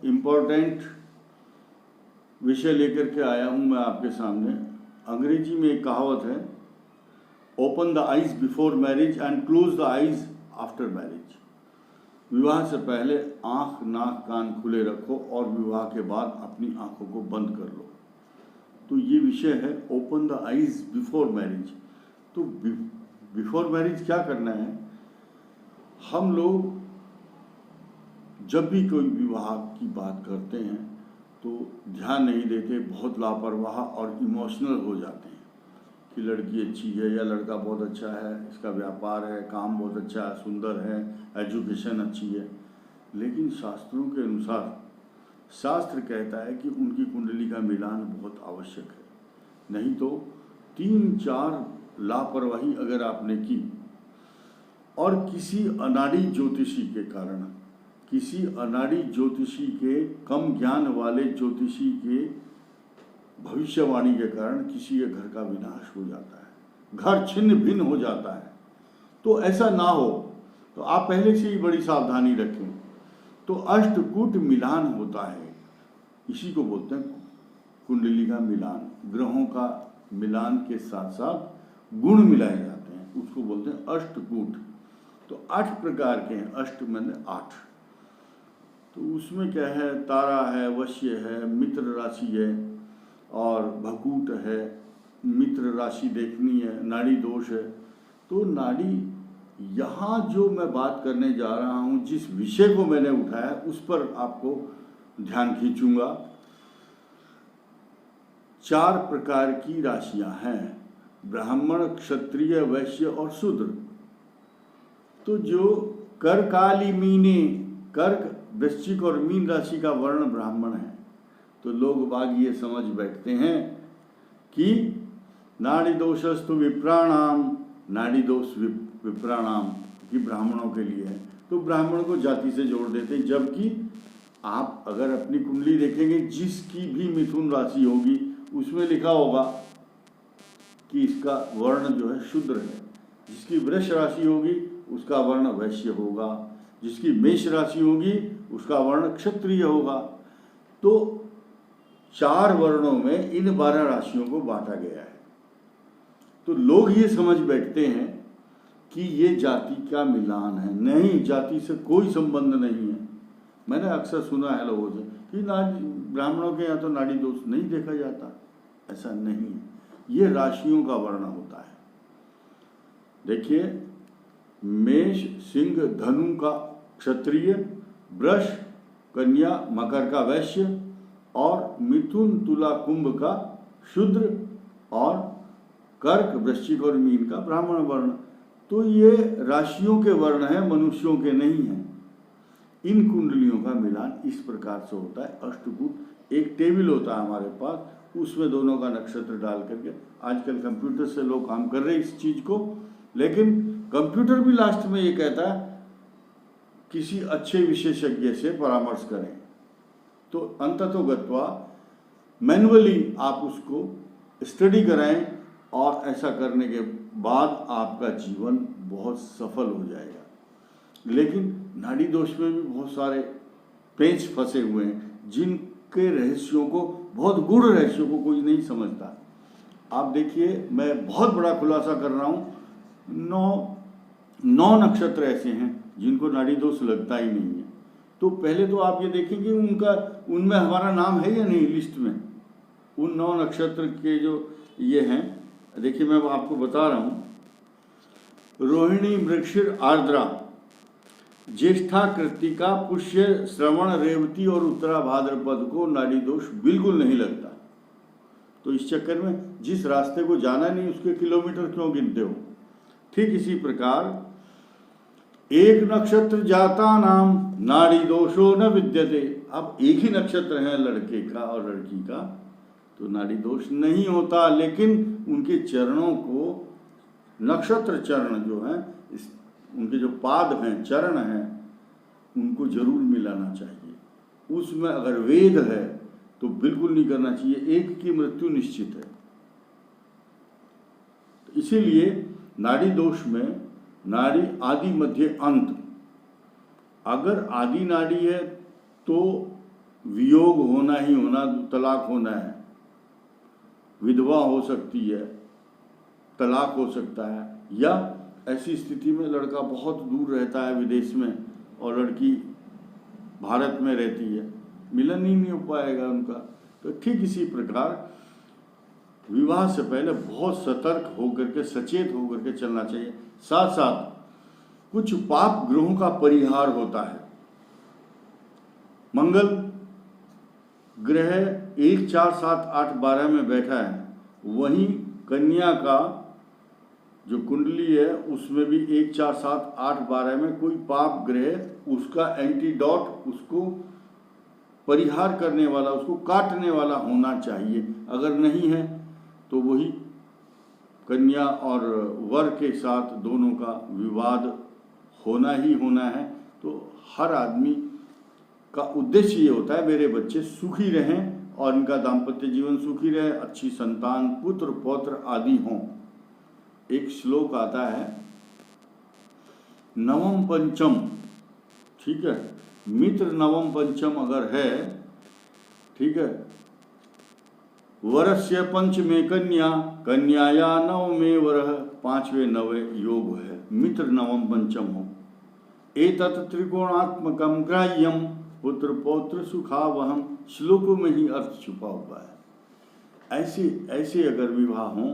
Important विषय लेकर के आया हूँ मैं आपके सामने। अंग्रेजी में एक कहावत है, open the eyes before marriage and close the eyes after marriage. विवाह से पहले आँख नाक कान खुले रखो और विवाह के बाद अपनी आँखों को बंद कर लो। तो ये विषय है open the eyes before marriage. तो बिफोर मैरिज क्या करना है? हम लोग जब भी कोई विवाह की बात करते हैं तो ध्यान नहीं देते, बहुत लापरवाह और इमोशनल हो जाते हैं कि लड़की अच्छी है या लड़का बहुत अच्छा है, इसका व्यापार है, काम बहुत अच्छा है, सुंदर है, एजुकेशन अच्छी है। लेकिन शास्त्रों के अनुसार शास्त्र कहता है कि उनकी कुंडली का मिलान बहुत आवश्यक है। नहीं तो 3-4 लापरवाही अगर आपने की और किसी अनाड़ी ज्योतिषी के कारण, किसी अनाड़ी ज्योतिषी के, कम ज्ञान वाले ज्योतिषी के भविष्यवाणी के कारण किसी के घर का विनाश हो जाता है, घर छिन्न भिन्न हो जाता है। तो ऐसा ना हो तो आप पहले से ही बड़ी सावधानी रखें। तो अष्टकूट मिलान होता है, इसी को बोलते हैं कुंडली का मिलान। ग्रहों का मिलान के साथ साथ गुण मिलाए जाते हैं, उसको बोलते हैं अष्टकूट। तो 8 प्रकार के हैं, अष्ट मैंने 8। तो उसमें क्या है? तारा है, वश्य है, मित्र राशि है और भकूट है, मित्र राशि देखनी है, नाड़ी दोष है। तो नाड़ी, यहाँ जो मैं बात करने जा रहा हूँ, जिस विषय को मैंने उठाया उस पर आपको ध्यान खींचूंगा। 4 प्रकार की राशियां हैं, ब्राह्मण, क्षत्रिय, वैश्य और शूद्र। तो जो कर्काली मीने, कर्क, वृश्चिक और मीन राशि का वर्ण ब्राह्मण है। तो लोग बाग ये समझ बैठते हैं कि नाड़ी दोषस्तु विप्राणाम, नाड़ी दोष विप्राणाम कि ब्राह्मणों के लिए है, तो ब्राह्मण को जाति से जोड़ देते हैं। जबकि आप अगर अपनी कुंडली देखेंगे, जिसकी भी मिथुन राशि होगी उसमें लिखा होगा कि इसका वर्ण जो है शूद्र है। जिसकी वृष राशि होगी उसका वर्ण वैश्य होगा, जिसकी मेष राशि होगी उसका वर्ण क्षत्रिय होगा। तो 4 वर्णों में इन 12 राशियों को बांटा गया है। तो लोग ये समझ बैठते हैं कि ये जाति का मिलान है। नहीं, जाति से कोई संबंध नहीं है। मैंने अक्सर सुना है लोगों से कि ब्राह्मणों के यहाँ तो नाड़ी दोष नहीं देखा जाता। ऐसा नहीं है, ये राशियों का वर्ण होता है। देखिए, मेष, सिंह, धनु का क्षत्रिय, वृष, कन्या, मकर का वैश्य और मिथुन, तुला, कुंभ का शूद्र और कर्क, वृश्चिक और मीन का ब्राह्मण वर्ण। तो ये राशियों के वर्ण हैं, मनुष्यों के नहीं हैं। इन कुंडलियों का मिलान इस प्रकार से होता है। अष्टकूट एक टेबल होता है हमारे पास, उसमें दोनों का नक्षत्र डाल करके, आजकल कंप्यूटर से लोग काम कर रहे हैं इस चीज़ को, लेकिन कंप्यूटर भी लास्ट में ये कहता है किसी अच्छे विशेषज्ञ से परामर्श करें। तो अंततोगत्वा मैनुअली आप उसको स्टडी कराएं और ऐसा करने के बाद आपका जीवन बहुत सफल हो जाएगा। लेकिन नाड़ी दोष में भी बहुत सारे पेच फंसे हुए हैं, जिनके रहस्यों को, बहुत गूढ़ रहस्यों को कोई नहीं समझता। आप देखिए, मैं बहुत बड़ा खुलासा कर रहा हूँ। 9 नक्षत्र ऐसे हैं जिनको नाड़ी दोष लगता ही नहीं है। तो पहले तो आप ये देखेंगे उनमें हमारा नाम है या नहीं लिस्ट में। उन 9 नक्षत्र के जो ये हैं, देखिए मैं आपको बता रहा हूँ। रोहिणी, मृगशिर, आर्द्रा, ज्येष्ठा, कृत्तिका, पुष्य, श्रवण, रेवती और उत्तरा भाद्रपद को नाड़ी दोष बिल्कुल नहीं लगता। तो इस चक्कर में जिस रास्ते को जाना नहीं उसके किलोमीटर क्यों गिनते हो? ठीक इसी प्रकार एक नक्षत्र जाता नाम नाड़ी दोषो न विद्यते। अब एक ही नक्षत्र है लड़के का और लड़की का, तो नाड़ी दोष नहीं होता। लेकिन उनके चरणों को, नक्षत्र चरण जो हैं, उनके जो पाद हैं, चरण हैं, उनको जरूर मिलाना चाहिए। उसमें अगर वेद है तो बिल्कुल नहीं करना चाहिए, एक की मृत्यु निश्चित है। तो इसीलिए नाड़ी दोष में नाड़ी आदि, मध्य, अंत। अगर आदि नाड़ी है तो वियोग होना ही होना, तलाक होना है, विधवा हो सकती है, तलाक हो सकता है, या ऐसी स्थिति में लड़का बहुत दूर रहता है विदेश में और लड़की भारत में रहती है, मिलन ही नहीं हो पाएगा उनका। तो ठीक इसी प्रकार विवाह से पहले बहुत सतर्क होकर के, सचेत होकर के चलना चाहिए। साथ साथ कुछ पाप ग्रहों का परिहार होता है। मंगल ग्रह 1, 4, 7, 8, 12 में बैठा है, वहीं कन्या का जो कुंडली है उसमें भी 1, 4, 7, 8, 12 में कोई पाप ग्रह उसका एंटीडोट, उसको परिहार करने वाला, उसको काटने वाला होना चाहिए। अगर नहीं है तो वही कन्या और वर के साथ दोनों का विवाद होना ही होना है। तो हर आदमी का उद्देश्य ये होता है मेरे बच्चे सुखी रहें और इनका दाम्पत्य जीवन सुखी रहे, अच्छी संतान, पुत्र पौत्र आदि हों। एक श्लोक आता है, नवम पंचम, ठीक है, मित्र नवम पंचम अगर है, ठीक है, वरस्य पंच में कन्या, कन्याया नव में वरः, 5वें 9वें योग है, मित्र नवम पंचम हो। एतत् त्रिकोणात्मकम ग्राह्यम पुत्र पौत्र सुखावहम, श्लोकों में ही अर्थ छुपा हुआ है। ऐसे अगर विवाह हों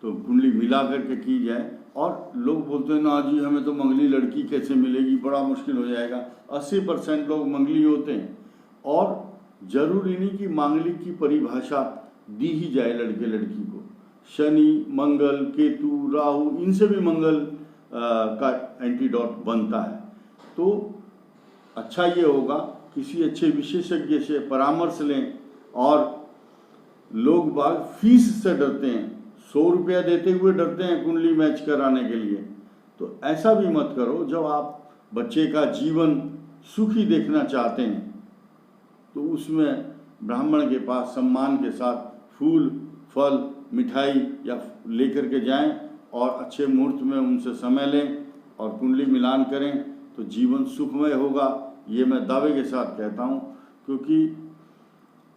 तो कुंडली मिला करके की जाए। और लोग बोलते हैं ना जी हमें तो मंगली लड़की कैसे मिलेगी, बड़ा मुश्किल हो जाएगा। 80% लोग मंगली होते हैं, और जरूरी नहीं कि मांगलिक की परिभाषा दी ही जाए लड़के लड़की को। शनि, मंगल, केतु, राहु, इनसे भी मंगल का एंटीडोट बनता है। तो अच्छा ये होगा किसी अच्छे विशेषज्ञ से परामर्श लें। और लोग बाग फीस से डरते हैं, 100 रुपया देते हुए डरते हैं कुंडली मैच कराने के लिए। तो ऐसा भी मत करो। जब आप बच्चे का जीवन सुखी देखना चाहते हैं तो उसमें ब्राह्मण के पास सम्मान के साथ फूल, फल, मिठाई या लेकर के जाएं और अच्छे मुहूर्त में उनसे समय लें और कुंडली मिलान करें तो जीवन सुखमय होगा। ये मैं दावे के साथ कहता हूँ, क्योंकि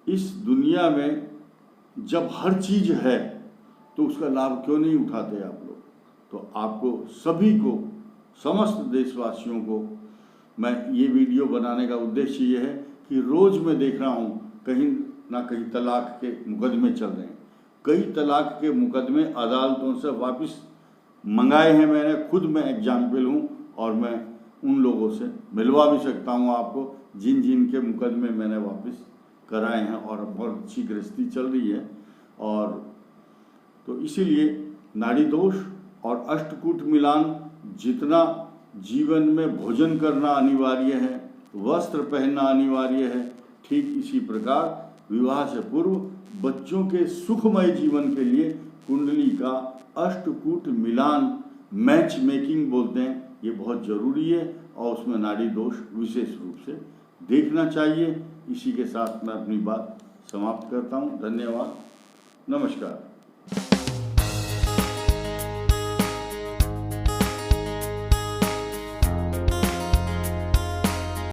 इस दुनिया में जब हर चीज़ है तो उसका लाभ क्यों नहीं उठाते आप लोग। तो आपको सभी को, समस्त देशवासियों को मैं ये वीडियो बनाने का उद्देश्य ये है कि रोज़ मैं देख रहा हूँ कहीं ना कहीं तलाक के मुकदमे चल रहे हैं। कई तलाक के मुकदमे अदालतों से वापस मंगाए हैं मैंने खुद, मैं एग्जाम्पल हूँ, और मैं उन लोगों से मिलवा भी सकता हूँ आपको जिन जिन के मुकदमे मैंने वापस कराए हैं, और बहुत अच्छी गृहस्थी चल रही है। और तो इसीलिए नाड़ी दोष और अष्टकूट मिलान, जितना जीवन में भोजन करना अनिवार्य है, वस्त्र पहनना अनिवार्य है, ठीक इसी प्रकार विवाह से पूर्व बच्चों के सुखमय जीवन के लिए कुंडली का अष्टकूट मिलान, मैच मेकिंग बोलते हैं, ये बहुत ज़रूरी है। और उसमें नाड़ी दोष विशेष रूप से देखना चाहिए। इसी के साथ मैं अपनी बात समाप्त करता हूँ। धन्यवाद, नमस्कार।